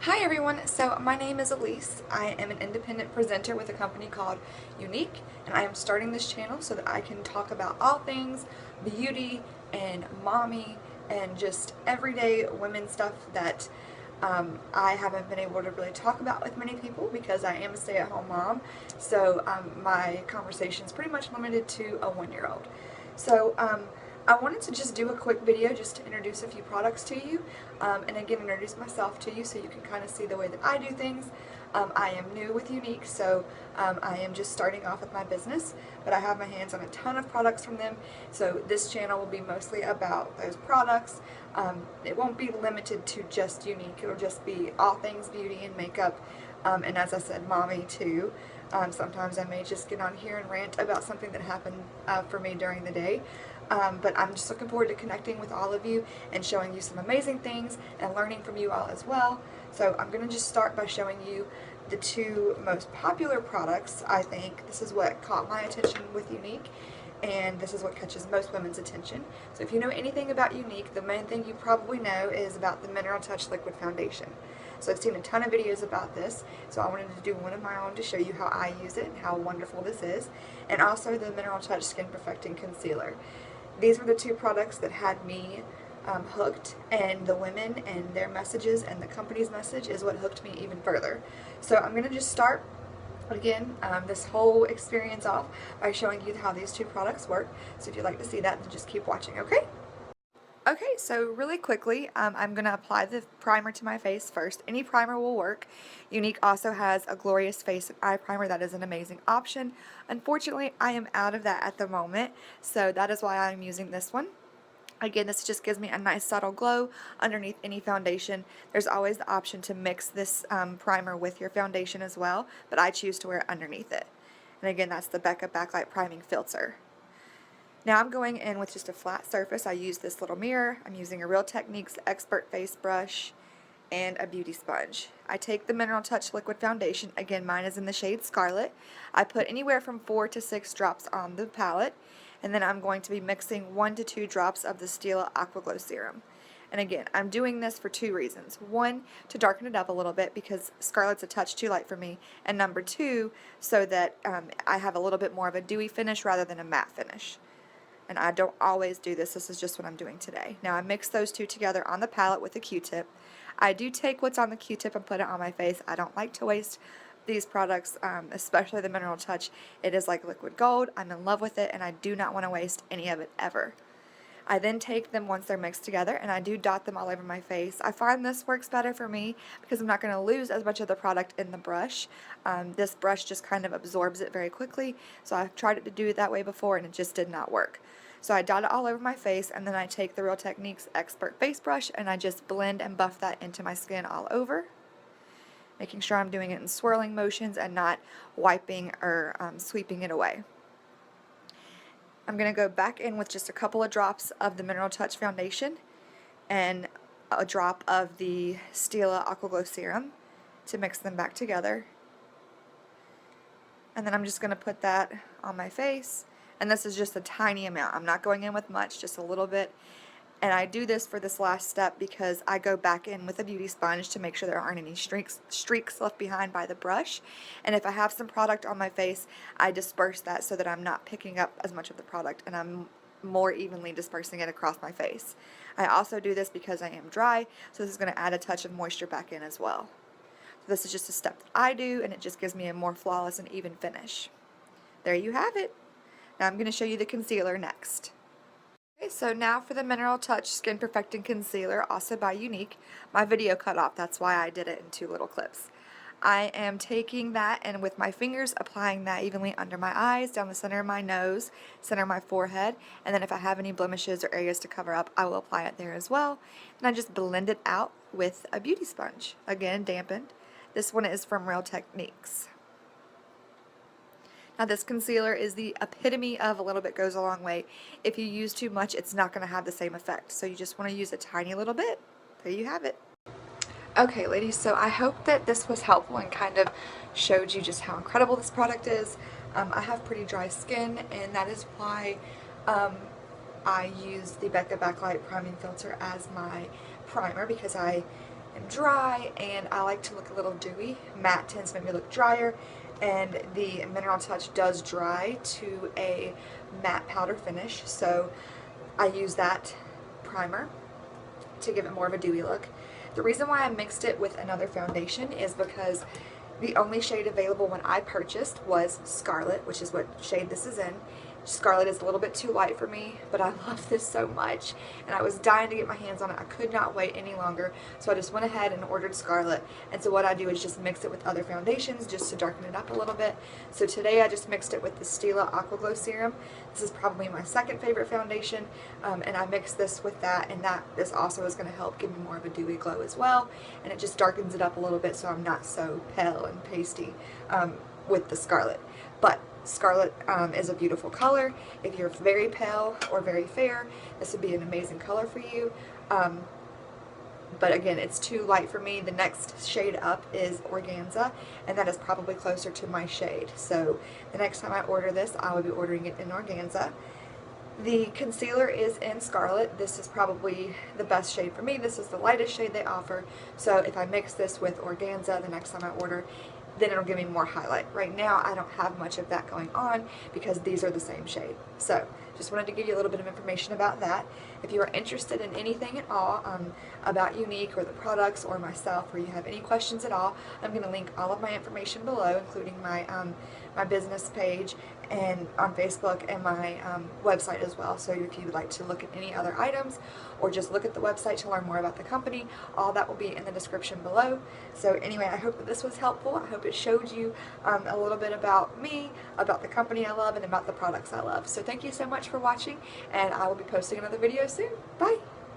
Hi everyone, so my name is Elyse. I am an independent presenter with a company called Younique, and I am starting this channel so that I can talk about all things beauty and mommy and just everyday women stuff that I haven't been able to really talk about with many people because I am a stay-at-home mom. So my conversation is pretty much limited to a 1-year-old. So I wanted to just do a quick video just to introduce a few products to you and again introduce myself to you so you can kind of see the way that I do things. I am new with Younique, so I am just starting off with my business, but I have my hands on a ton of products from them, so this channel will be mostly about those products. It won't be limited to just Younique, it'll just be all things beauty and makeup, and as I said, mommy too. Sometimes I may just get on here and rant about something that happened for me during the day. But I'm just looking forward to connecting with all of you and showing you some amazing things and learning from you all as well. So I'm going to just start by showing you the two most popular products, I think. This is what caught my attention with Younique, and this is what catches most women's attention. So if you know anything about Younique, the main thing you probably know is about the Mineral Touch Liquid Foundation. So I've seen a ton of videos about this, so I wanted to do one of my own to show you how I use it and how wonderful this is, and also the Mineral Touch Skin Perfecting Concealer. These were the two products that had me hooked, and the women and their messages and the company's message is what hooked me even further. So I'm going to just start again this whole experience off by showing you how these two products work. So if you'd like to see that, then just keep watching, okay? Okay, so really quickly, I'm going to apply the primer to my face first. Any primer will work. Younique also has a Glorious Face and Eye Primer that is an amazing option. Unfortunately, I am out of that at the moment, so that is why I'm using this one. Again, this just gives me a nice subtle glow underneath any foundation. There's always the option to mix this primer with your foundation as well, but I choose to wear it underneath it. And again, that's the Becca Backlight Priming Filter. Now I'm going in with just a flat surface. I use this little mirror. I'm using a Real Techniques Expert Face Brush and a beauty sponge. I take the Mineral Touch Liquid Foundation. Again, mine is in the shade Scarlet. I put anywhere from 4 to 6 drops on the palette, and then I'm going to be mixing 1 to 2 drops of the Stila Aqua Glow Serum. And again, I'm doing this for 2 reasons. 1, to darken it up a little bit because Scarlet's a touch too light for me, and number 2, so that I have a little bit more of a dewy finish rather than a matte finish. And I don't always do this. This is just what I'm doing today. Now I mix those two together on the palette with a Q-tip. I do take what's on the Q-tip and put it on my face. I don't like to waste these products, especially the Mineral Touch. It is like liquid gold. I'm in love with it, and I do not want to waste any of it ever. I then take them once they're mixed together, and I do dot them all over my face. I find this works better for me because I'm not going to lose as much of the product in the brush. This brush just kind of absorbs it very quickly, so I've tried to do it that way before, and it just did not work. So I dot it all over my face, and then I take the Real Techniques Expert Face Brush, and I just blend and buff that into my skin all over, making sure I'm doing it in swirling motions and not wiping or sweeping it away. I'm going to go back in with just a couple of drops of the Mineral Touch Foundation and a drop of the Stila Aqua Glow Serum to mix them back together. And then I'm just going to put that on my face. And this is just a tiny amount. I'm not going in with much, just a little bit. And I do this for this last step because I go back in with a beauty sponge to make sure there aren't any streaks left behind by the brush. And if I have some product on my face, I disperse that so that I'm not picking up as much of the product and I'm more evenly dispersing it across my face. I also do this because I am dry, so this is going to add a touch of moisture back in as well. So this is just a step that I do, and it just gives me a more flawless and even finish. There you have it. Now I'm going to show you the concealer next. Okay, so now for the Mineral Touch Skin Perfecting Concealer, also by Younique. My video cut off, that's why I did it in 2 little clips. I am taking that and with my fingers applying that evenly under my eyes, down the center of my nose, center of my forehead, and then if I have any blemishes or areas to cover up, I will apply it there as well. And I just blend it out with a beauty sponge, again dampened. This one is from Real Techniques. Now this concealer is the epitome of a little bit goes a long way. If you use too much, it's not going to have the same effect. So you just want to use a tiny little bit. There you have it. Okay ladies, so I hope that this was helpful and kind of showed you just how incredible this product is. I have pretty dry skin, and that is why I use the Becca Backlight Priming Filter as my primer, because I am dry and I like to look a little dewy. Matte tends to make me look drier, and the Mineral Touch does dry to a matte powder finish, so I use that primer to give it more of a dewy look. The reason why I mixed it with another foundation is because the only shade available when I purchased was Scarlet, which is what shade this is in. Scarlet is a little bit too light for me, but I love this so much, and I was dying to get my hands on it. I could not wait any longer, so I just went ahead and ordered Scarlet. And so what I do is just mix it with other foundations just to darken it up a little bit. So today I just mixed it with the Stila Aqua Glow Serum. This is probably my second favorite foundation, and I mixed this with that, and this also is going to help give me more of a dewy glow as well, and it just darkens it up a little bit so I'm not so pale and pasty with the Scarlet. But Scarlet is a beautiful color. If you're very pale or very fair, this would be an amazing color for you. But again, it's too light for me. The next shade up is Organza, and that is probably closer to my shade. So the next time I order this, I will be ordering it in Organza. The concealer is in Scarlet. This is probably the best shade for me. This is the lightest shade they offer. So if I mix this with Organza the next time I order, then it'll give me more highlight. Right now I don't have much of that going on because these are the same shade. So just wanted to give you a little bit of information about that. If you are interested in anything at all about Younique or the products or myself, or you have any questions at all, I'm going to link all of my information below, including my my business page and on Facebook, and my website as well. So if you would like to look at any other items or just look at the website to learn more about the company, all that will be in the description below. So anyway, I hope that this was helpful. I hope it showed you a little bit about me, about the company I love, and about the products I love. So thank you so much for watching, and I will be posting another video soon. Bye!